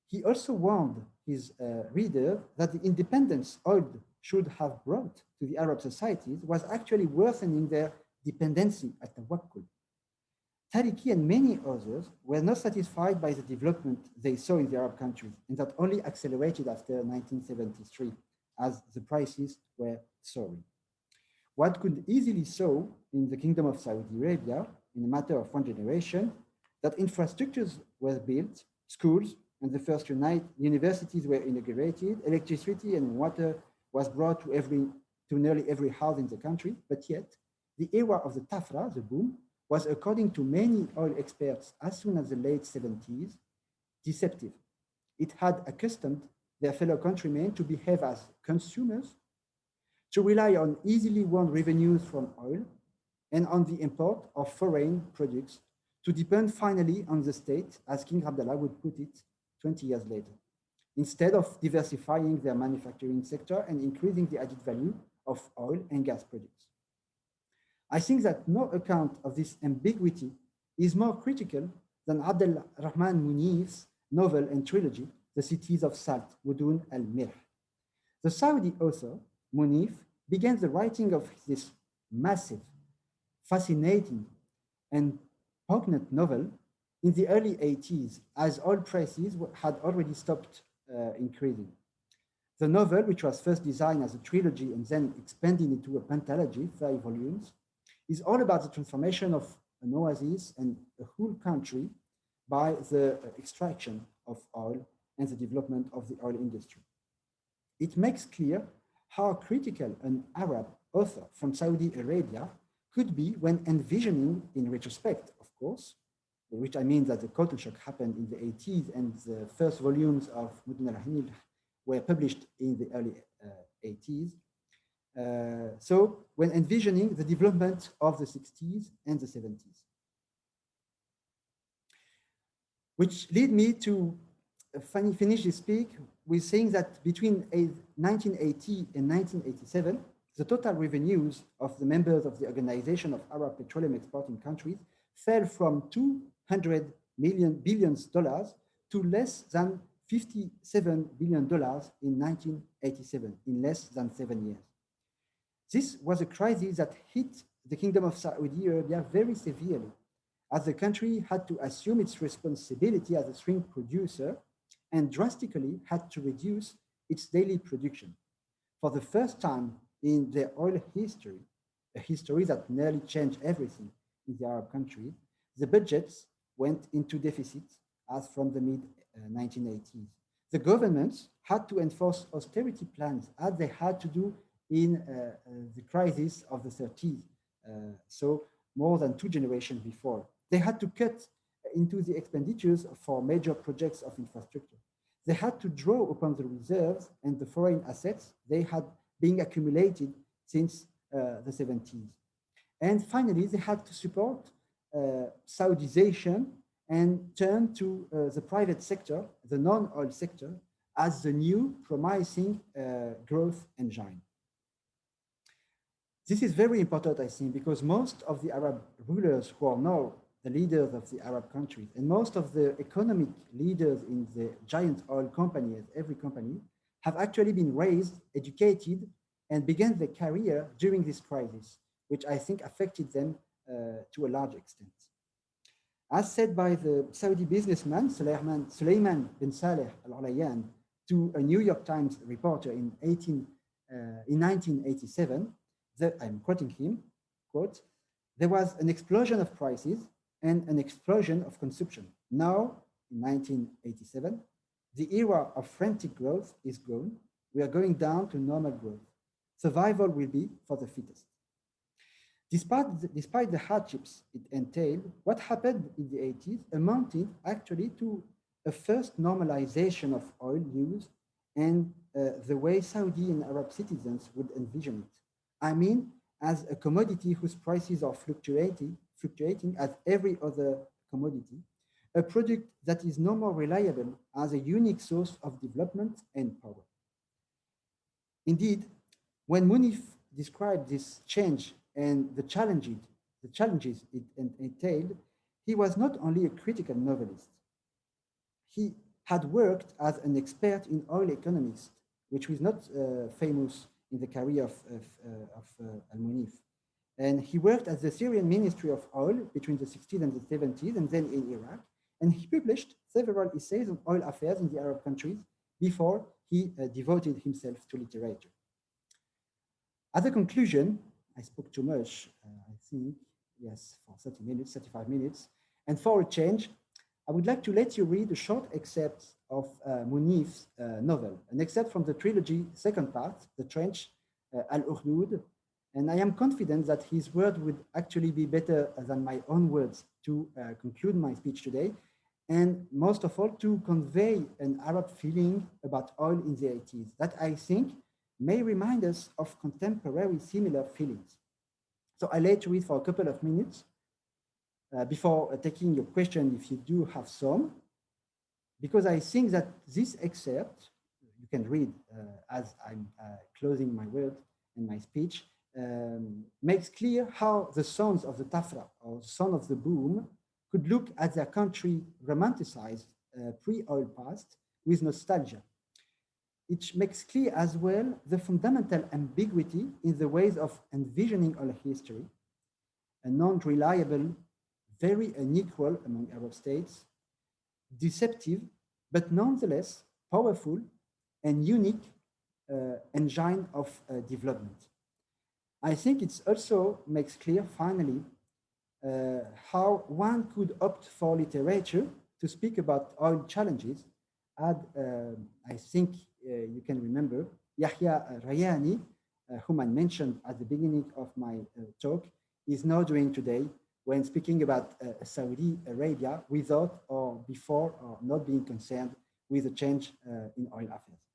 He also warned his reader that the independence oil should have brought to the Arab societies was actually worsening their dependency at tawakkul. Tariki and many others were not satisfied by the development they saw in the Arab countries, and that only accelerated after 1973 as the prices were soaring. What could easily saw in the Kingdom of Saudi Arabia in a matter of one generation, that infrastructures were built, schools, and the first universities were inaugurated, electricity and water was brought to nearly every house in the country, but yet the era of the Tafra, the boom, was, according to many oil experts, as soon as the late 70s, deceptive. It had accustomed their fellow countrymen to behave as consumers, to rely on easily won revenues from oil and on the import of foreign products, to depend finally on the state, as King Abdullah would put it 20 years later, instead of diversifying their manufacturing sector and increasing the added value of oil and gas products. I think that no account of this ambiguity is more critical than Abdel Rahman Munif's novel and trilogy, The Cities of Salt, Wudun al-Mirh. The Saudi author, Munif, began the writing of this massive, fascinating, and poignant novel in the early 80s, as oil prices had already stopped increasing. The novel, which was first designed as a trilogy and then expanded into a pentalogy, 5 volumes, is all about the transformation of an oasis and a whole country by the extraction of oil and the development of the oil industry. It makes clear how critical an Arab author from Saudi Arabia could be when envisioning, in retrospect, of course, which I mean that the cotton shock happened in the 80s and the first volumes of Mudun al-Hamil were published in the early 80s. So when envisioning the development of the 60s and the 70s. Which lead me to finish this speak with saying that between 1980 and 1987, the total revenues of the members of the Organization of Arab Petroleum Exporting Countries fell from $200 billion to less than $57 billion in 1987, in less than 7 years. This was a crisis that hit the Kingdom of Saudi Arabia very severely, as the country had to assume its responsibility as a swing producer and drastically had to reduce its daily production. For the first time in their oil history, a history that nearly changed everything in the Arab country, the budgets went into deficit as from the mid-1980s. The governments had to enforce austerity plans as they had to do in the crisis of the 30s, so more than 2 generations before. They had to cut into the expenditures for major projects of infrastructure. They had to draw upon the reserves and the foreign assets they had been accumulated since the 70s. And finally, they had to support Saudization and turn to the private sector, the non-oil sector, as the new promising growth engine. This is very important, I think, because most of the Arab rulers who are now the leaders of the Arab countries and most of the economic leaders in the giant oil companies, every company, have actually been raised, educated, and began their career during this crisis, which I think affected them to a large extent. As said by the Saudi businessman, Sulaiman bin Saleh al-Ulayan, to a New York Times reporter in 1987, I'm quoting him, quote, "There was an explosion of prices and an explosion of consumption. Now, in 1987, the era of frantic growth is gone. We are going down to normal growth. Survival will be for the fittest." Despite the hardships it entailed, what happened in the 80s amounted actually to a first normalization of oil use and the way Saudi and Arab citizens would envision it. I mean, as a commodity whose prices are fluctuating as every other commodity, a product that is no more reliable as a unique source of development and power. Indeed, when Munif described this change and the challenges it entailed, he was not only a critical novelist. He had worked as an expert in oil economics, which was not famous in the career of Al-Munif. And he worked at the Syrian Ministry of Oil between the 60s and the 70s, and then in Iraq. And he published several essays on oil affairs in the Arab countries before he devoted himself to literature. As a conclusion, I spoke too much, I think, yes, for 30 minutes, 35 minutes. And for a change, I would like to let you read a short excerpt of Munif's novel, an excerpt from the trilogy second part, The Trench, Al-Ukhdud. And I am confident that his word would actually be better than my own words to conclude my speech today. And most of all, to convey an Arab feeling about oil in the 80s that I think may remind us of contemporary similar feelings. So I let you read for a couple of minutes before taking your question if you do have some, because I think that this excerpt, you can read as I'm closing my word and my speech, makes clear how the sons of the Tafra or son of the boom could look at their country romanticized pre-oil past with nostalgia. It makes clear as well the fundamental ambiguity in the ways of envisioning oil history, a non-reliable, very unequal among Arab states, deceptive, but nonetheless powerful and unique engine of development. I think it also makes clear, finally, how one could opt for literature to speak about oil challenges. I think you can remember Yahya Rayani, whom I mentioned at the beginning of my talk, is now doing today when speaking about Saudi Arabia without or before or not being concerned with the change in oil affairs.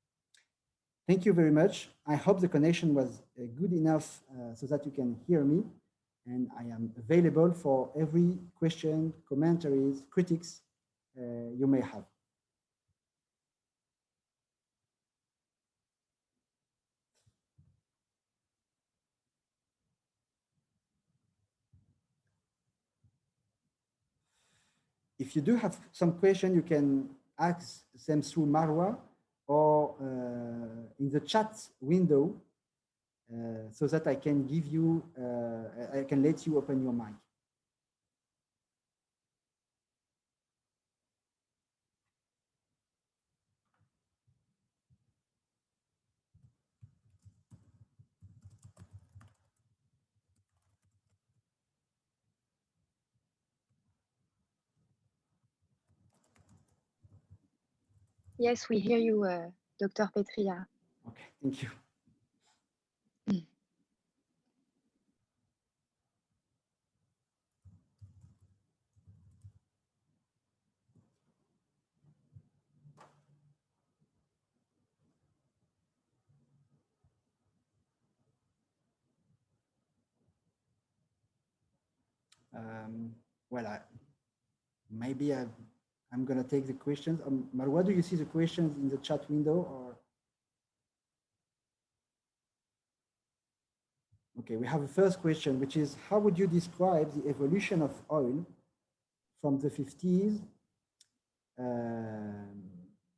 Thank you very much. I hope the connection was good enough so that you can hear me. And I am available for every question, commentaries, critiques you may have. If you do have some question, you can ask them through Marwa or in the chat window so that I can give you, I can let you open your mic. Yes, we hear you, Dr. Petriat. Okay, thank you. Well, maybe I'm going to take the questions. Marwa, do you see the questions in the chat window? Or okay, we have a first question, which is, how would you describe the evolution of oil from the 50s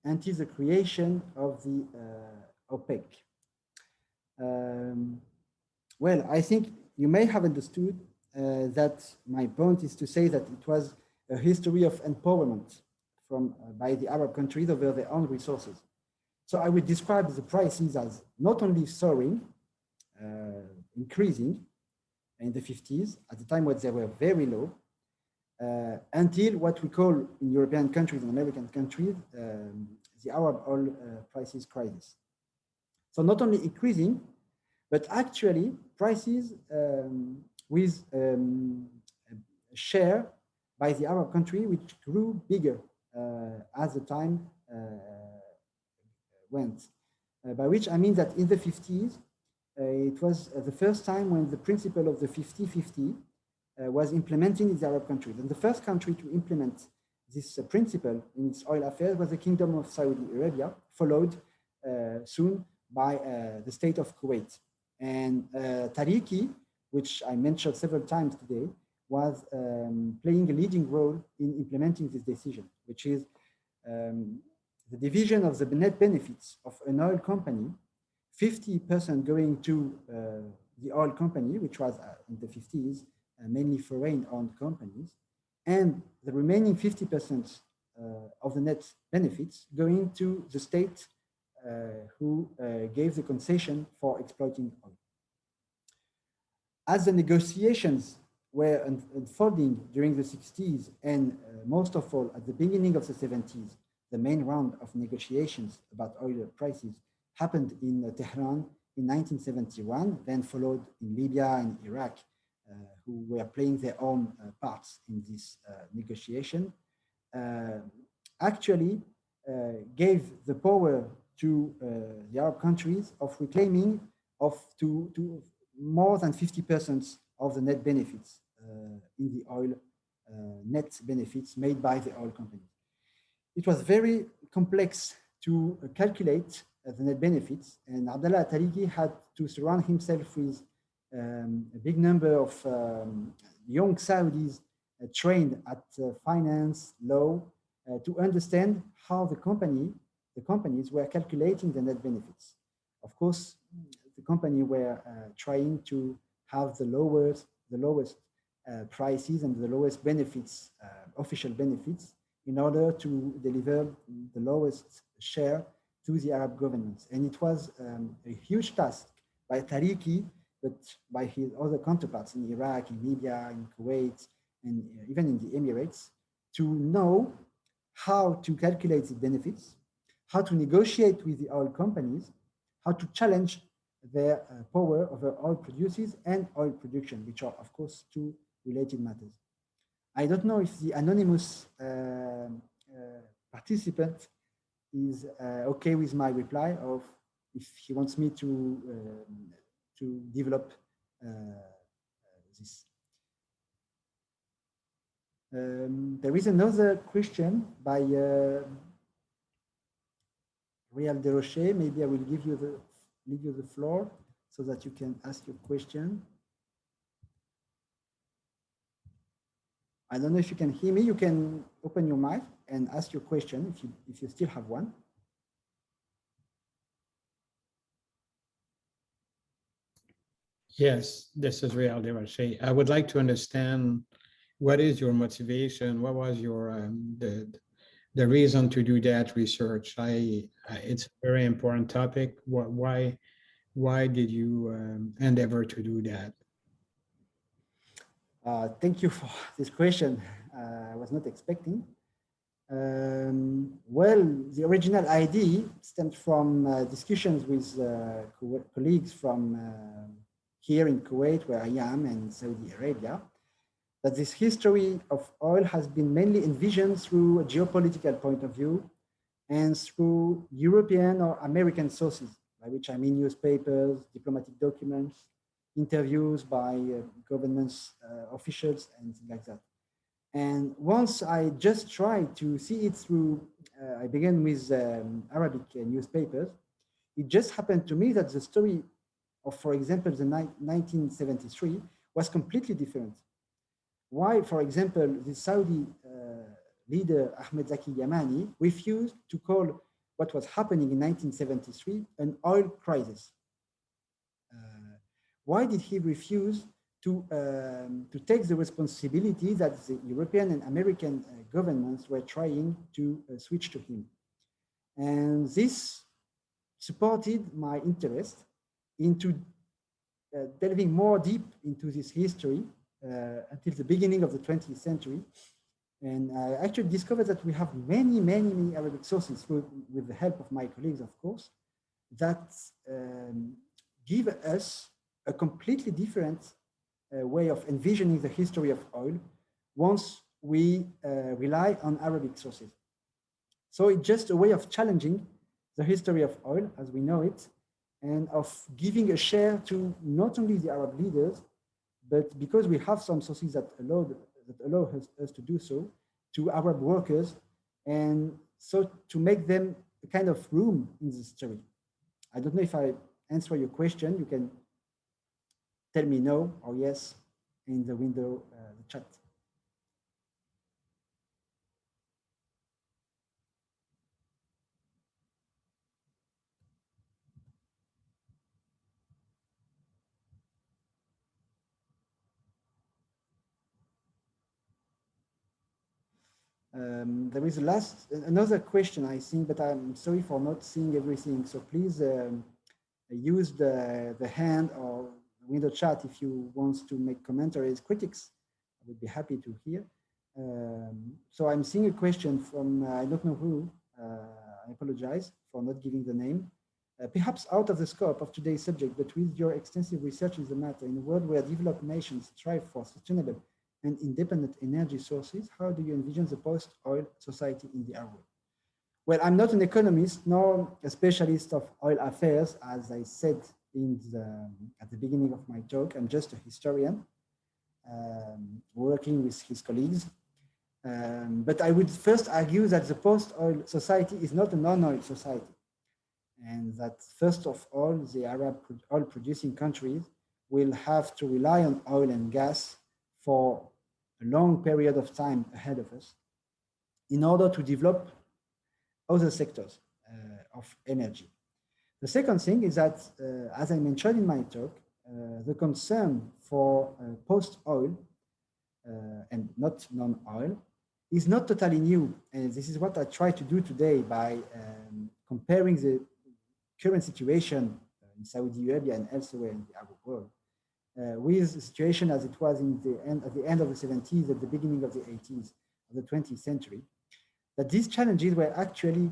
until the creation of the OPEC? Well, I think you may have understood that my point is to say that it was a history of empowerment by the Arab countries over their own resources. So I would describe the prices as not only soaring, increasing in the 50s, at the time when they were very low, until what we call in European countries and American countries, the Arab oil prices crisis. So not only increasing, but actually prices with a share by the Arab country, which grew bigger as the time went. By which I mean that in the 50s, it was the first time when the principle of the 50-50 was implemented in the Arab countries. And the first country to implement this principle in its oil affairs was the Kingdom of Saudi Arabia, followed soon by the state of Kuwait. And Tariqi, which I mentioned several times today, was playing a leading role in implementing this decision, which is the division of the net benefits of an oil company, 50% going to the oil company, which was in the 50s, mainly foreign-owned companies, and the remaining 50% of the net benefits going to the state who gave the concession for exploiting oil. As the negotiations were unfolding during the 60s and most of all at the beginning of the 70s, the main round of negotiations about oil prices happened in Tehran in 1971, then followed in Libya and Iraq, who were playing their own parts in this negotiation, actually gave the power to the Arab countries of reclaiming to more than 50% of the net benefits in the oil net benefits made by the oil companies. It was very complex to calculate the net benefits, and Abdallah Tariqi had to surround himself with a big number of young Saudis trained at finance, law, to understand how the companies were calculating the net benefits. Of course, the company were trying to have the lowest prices and the lowest benefits, official benefits, in order to deliver the lowest share to the Arab governments. And it was a huge task by Tariqi, but by his other counterparts in Iraq, in Libya, in Kuwait, and even in the Emirates, to know how to calculate the benefits, how to negotiate with the oil companies, how to challenge their power over oil producers and oil production, which are, of course, two related matters. I don't know if the anonymous participant is okay with my reply, or if he wants me to develop this. There is another question by Real de Rocher. Maybe I will give you the floor so that you can ask your question. I don't know if you can hear me. You can open your mic and ask your question if you still have one. Yes, this is Real de Rocher. I would like to understand what is your motivation? What was your the reason to do that research? It's a very important topic. Why did you endeavor to do that? Thank you for this question. I was not expecting. Well, the original idea stemmed from discussions with colleagues from here in Kuwait, where I am, and Saudi Arabia, that this history of oil has been mainly envisioned through a geopolitical point of view and through European or American sources, by which I mean newspapers, diplomatic documents, interviews by governments, officials, and things like that. And once I just tried to see it through, I began with Arabic newspapers. It just happened to me that the story of, for example, the 1973 was completely different. Why, for example, the Saudi leader Ahmed Zaki Yamani refused to call what was happening in 1973 an oil crisis? Why did he refuse to take the responsibility that the European and American governments were trying to switch to him? And this supported my interest into delving more deep into this history until the beginning of the 20th century. And I actually discovered that we have many Arabic sources, with the help of my colleagues, of course, that give us a completely different way of envisioning the history of oil once we rely on Arabic sources. So it's just a way of challenging the history of oil as we know it, and of giving a share to not only the Arab leaders, but because we have some sources that allow us to do so, to Arab workers, and so to make them a kind of room in the story. I don't know if I answer your question. You can tell me no or yes in the window, the chat. There is another question, I think, but I'm sorry for not seeing everything. So please use the hand or window chat if you want to make commentaries, critics. I would be happy to hear. So I'm seeing a question from, I don't know who, I apologize for not giving the name. Perhaps out of the scope of today's subject, but with your extensive research in the matter, in a world where developed nations strive for sustainable and independent energy sources, how do you envision the post-oil society in the Arab world? Well, I'm not an economist nor a specialist of oil affairs, as I said at the beginning of my talk. I'm just a historian working with his colleagues. But I would first argue that the post-oil society is not a non-oil society, and that first of all, the Arab oil-producing countries will have to rely on oil and gas for a long period of time ahead of us in order to develop other sectors of energy. The second thing is that, as I mentioned in my talk, the concern for post-oil and not non-oil is not totally new. And this is what I try to do today by comparing the current situation in Saudi Arabia and elsewhere in the Arab world with the situation as it was at the end of the 70s, at the beginning of the 80s of the 20th century, that these challenges were actually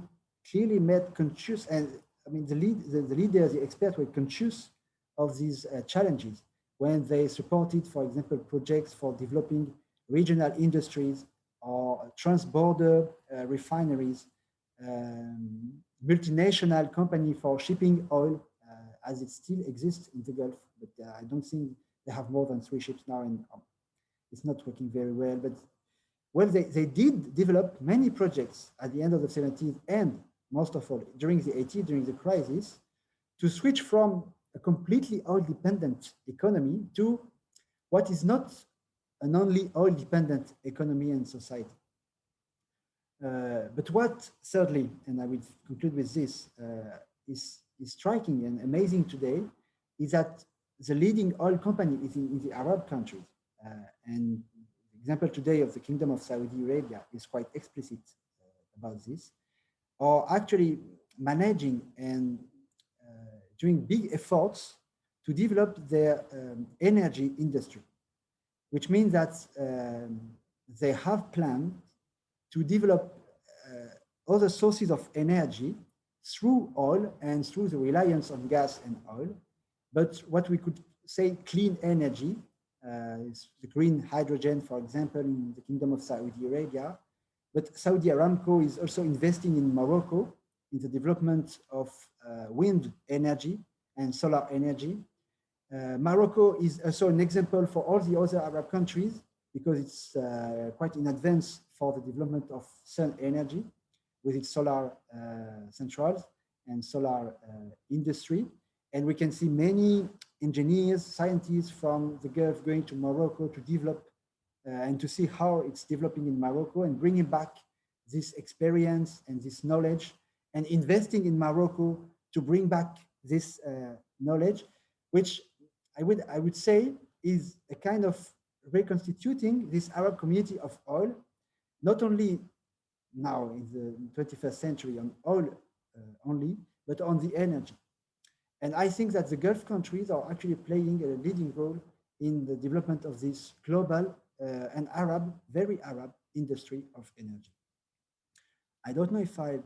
clearly made conscious, and I mean, the leaders, the experts were conscious of these challenges when they supported, for example, projects for developing regional industries or trans-border refineries, multinational company for shipping oil, as it still exists in the Gulf, but I don't think they have more than 3 ships now, and it's not working very well. But well, they did develop many projects at the end of the 70s and most of all during the 80s, during the crisis, to switch from a completely oil-dependent economy to what is not an only oil-dependent economy and society. But what, thirdly, and I will conclude with this, is striking and amazing today is that the leading oil company is in the Arab countries. And the example today of the Kingdom of Saudi Arabia is quite explicit about this, are actually managing and doing big efforts to develop their energy industry, which means that they have planned to develop other sources of energy through oil and through the reliance on gas and oil, but what we could say clean energy, the green hydrogen, for example, in the Kingdom of Saudi Arabia. But Saudi Aramco is also investing in Morocco in the development of wind energy and solar energy. Morocco is also an example for all the other Arab countries because it's quite in advance for the development of sun energy with its solar centrals and solar industry. And we can see many engineers, scientists from the Gulf going to Morocco to develop and to see how it's developing in Morocco and bringing back this experience and this knowledge and investing in Morocco to bring back this knowledge, which I would say is a kind of reconstituting this Arab community of oil, not only now in the 21st century on oil only, but on the energy. And I think that the Gulf countries are actually playing a leading role in the development of this global and Arab, very Arab industry of energy. I don't know if I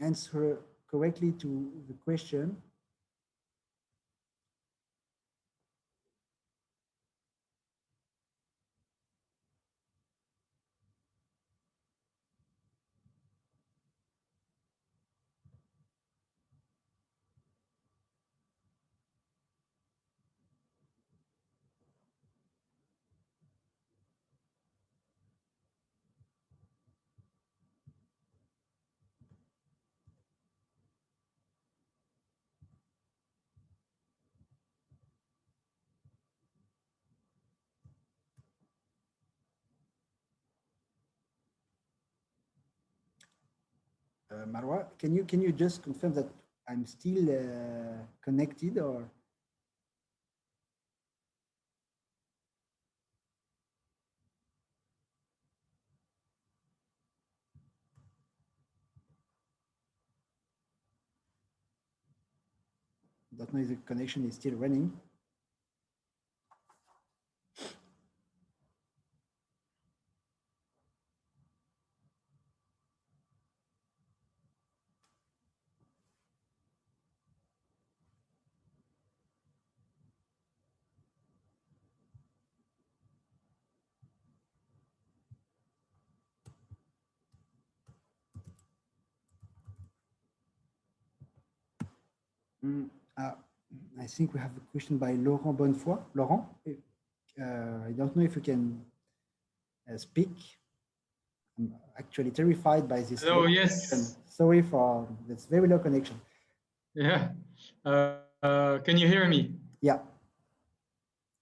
answer correctly to the question. Marwa, can you just confirm that I'm still connected or? Don't know if the connection is still running. I think we have a question by Laurent Bonnefoy. Laurent, I don't know if you can speak. I'm actually terrified by this. Hello, yes. Sorry for this very low connection. Yeah. Can you hear me? Yeah.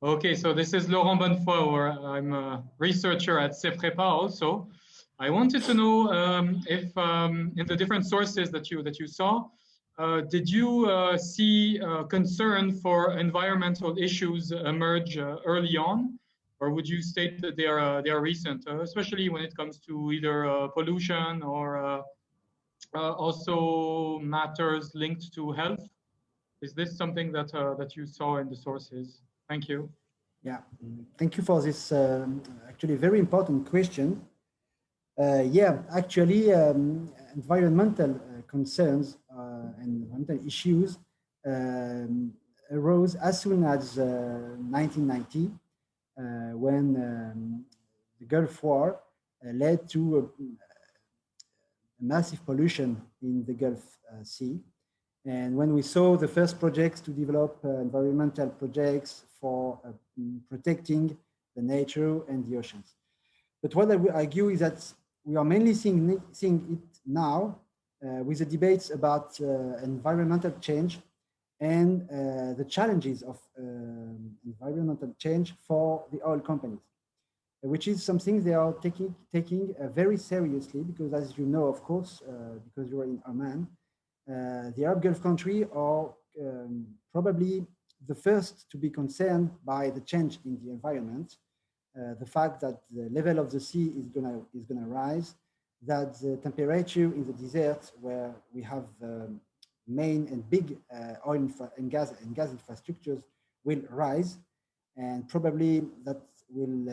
Okay, so this is Laurent Bonnefoy. I'm a researcher at CEFREPA also. I wanted to know if in the different sources that you saw, did you see concern for environmental issues emerge early on, or would you state that they are recent, especially when it comes to either pollution or also matters linked to health? Is this something that that you saw in the sources? Thank you. Yeah, thank you for this actually very important question. Yeah, actually, environmental concerns and environmental issues arose as soon as 1990, when the Gulf War led to a massive pollution in the Gulf Sea. And when we saw the first projects to develop environmental projects for protecting the nature and the oceans. But what I would argue is that we are mainly seeing it now with the debates about environmental change and the challenges of environmental change for the oil companies, which is something they are taking very seriously, because as you know, of course, because you are in Oman, the Arab Gulf countries are probably the first to be concerned by the change in the environment, the fact that the level of the sea is gonna rise, that the temperature in the desert, where we have main and big oil and gas infrastructures, will rise, and probably that will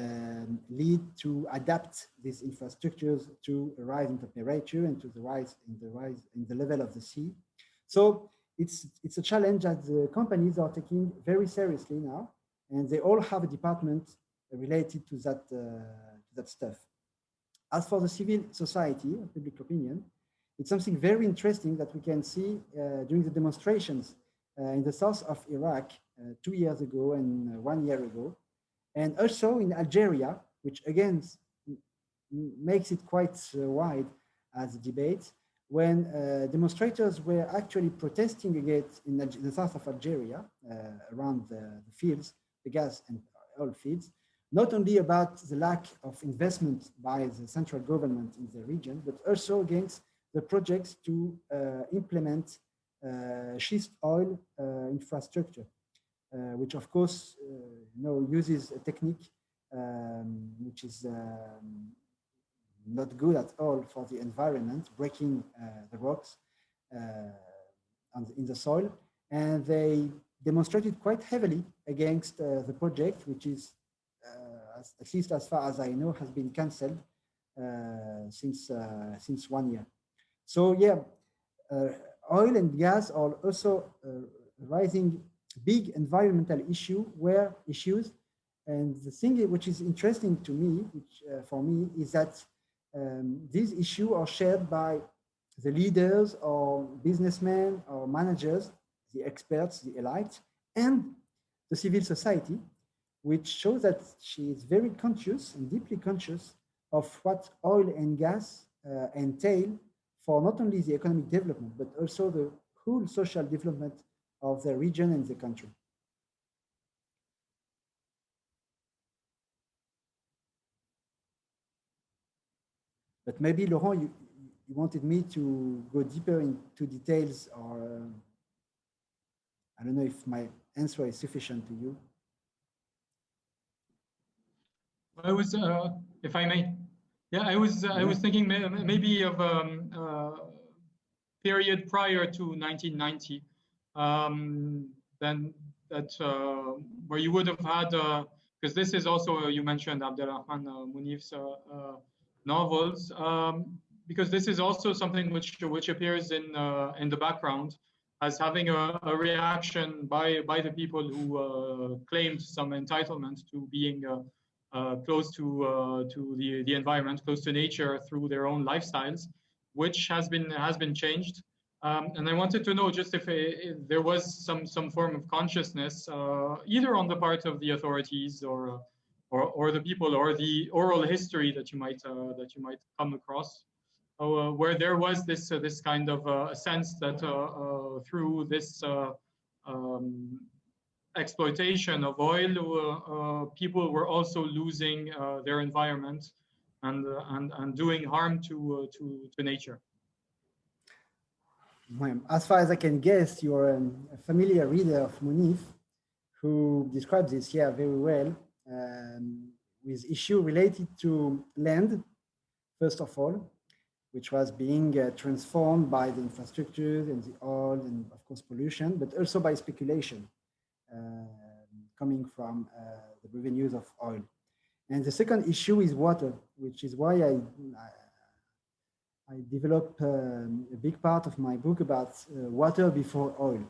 lead to adapt these infrastructures to a rise in temperature and to the rise in the level of the sea. So it's a challenge that the companies are taking very seriously now, and they all have a department related to that stuff. As for the civil society, public opinion, it's something very interesting that we can see during the demonstrations in the south of Iraq 2 years ago and 1 year ago, and also in Algeria, which again makes it quite wide as a debate, when demonstrators were actually protesting against in the south of Algeria, around the fields, the gas and oil fields, not only about the lack of investment by the central government in the region, but also against the projects to implement schist oil infrastructure, which of course uses a technique which is not good at all for the environment, breaking the rocks in the soil. And they demonstrated quite heavily against the project, which is, at least as far as I know, has been cancelled since 1 year. So yeah, oil and gas are also rising big environmental issues. And the thing which is interesting to me, for me, is that these issues are shared by the leaders or businessmen or managers, the experts, the elite, and the civil society, which shows that she is very conscious and deeply conscious of what oil and gas entail for not only the economic development, but also the whole social development of the region and the country. But maybe, Laurent, you wanted me to go deeper into details, or I don't know if my answer is sufficient to you. I was, if I may, yeah, I was thinking maybe of period prior to 1990, then that where you would have had, because this is also, you mentioned Abdelrahman Munif's novels, because this is also something which appears in the background as having a reaction by the people who claimed some entitlement to being close to the environment, close to nature through their own lifestyles, which has been changed. And I wanted to know just if there was some form of consciousness, either on the part of the authorities or the people, or the oral history that you might come across, where there was this this kind of a sense that through this exploitation of oil, people were also losing their environment and doing harm to nature. As far as I can guess, you're a familiar reader of Munif, who describes this here very well, with issue related to land, first of all, which was being transformed by the infrastructures and the oil and of course pollution, but also by speculation coming from the revenues of oil. And the second issue is water, which is why I develop a big part of my book about water before oil.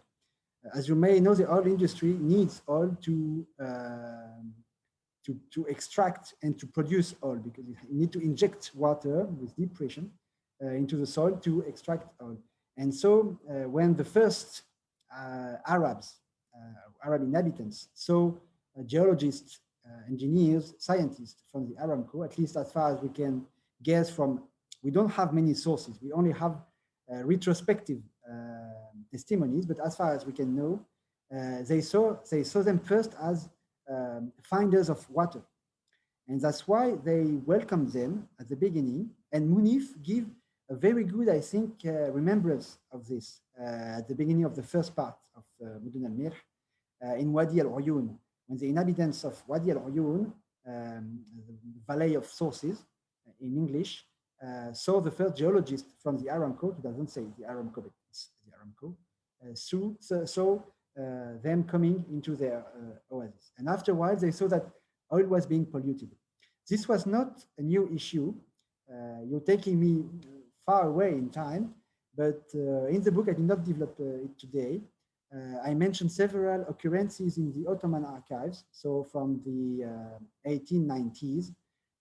As you may know, the oil industry needs oil to extract and to produce oil, because you need to inject water with deep pressure into the soil to extract oil. And so when the first Arab inhabitants saw geologists, engineers, scientists from the Aramco, at least as far as we can guess from, we don't have many sources, we only have retrospective testimonies, but as far as we can know, they saw them first as finders of water. And that's why they welcomed them at the beginning. And Munif give a very good, I think, remembrance of this at the beginning of the first part of Mudun al-Mirh in Wadi al-Uyun, when the inhabitants of Wadi al-Uyun, the Valley of Sources in English, saw the first geologist from the Aramco, who doesn't say the Aramco, but it's the Aramco, saw them coming into their oasis. And after a while, they saw that oil was being polluted. This was not a new issue. You're taking me far away in time, but in the book, I did not develop it today. I mentioned several occurrences in the Ottoman archives, so from the 1890s,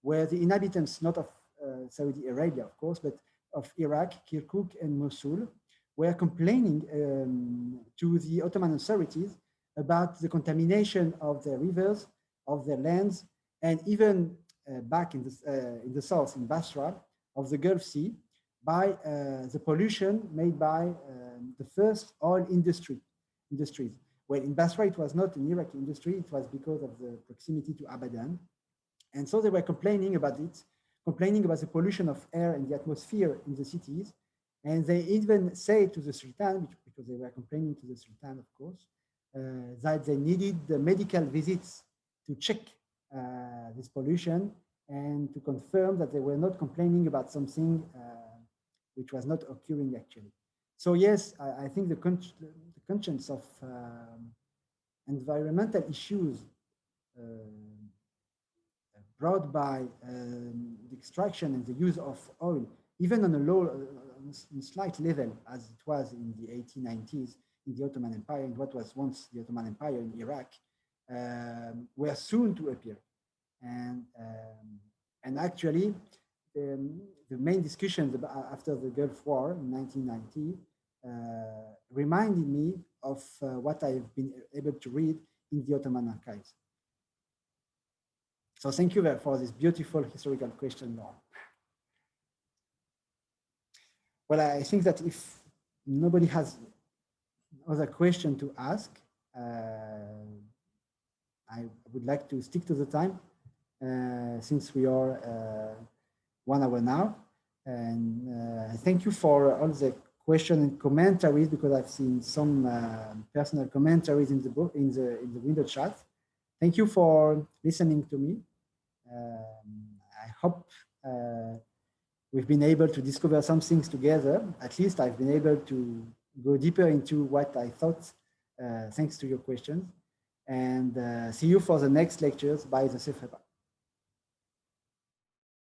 where the inhabitants, not of Saudi Arabia, of course, but of Iraq, Kirkuk, and Mosul, were complaining to the Ottoman authorities about the contamination of their rivers, of their lands, and even back in the south, in Basra, of the Gulf Sea, by the pollution made by the first oil industries. Well, in Basra, it was not an Iraqi industry, it was because of the proximity to Abadan. And so they were complaining about it, complaining about the pollution of air and the atmosphere in the cities. And they even say to the Sultan, because they were complaining to the Sultan, of course, that they needed the medical visits to check this pollution and to confirm that they were not complaining about something which was not occurring actually. So yes, I think the conscience of environmental issues brought by the extraction and the use of oil, even on a low, slight level, as it was in the 1890s in the Ottoman Empire, and what was once the Ottoman Empire in Iraq, were soon to appear. And actually, the main discussions after the Gulf War in 1990 reminded me of what I've been able to read in the Ottoman archives. So thank you for this beautiful historical question, Laura. Well, I think that if nobody has other question to ask, I would like to stick to the time since we are 1 hour now. And thank you for all the questions and commentaries, because I've seen some personal commentaries in the book, in the window chat. Thank you for listening to me. I hope we've been able to discover some things together. At least I've been able to go deeper into what I thought, thanks to your questions. And see you for the next lectures by the CEFREPA.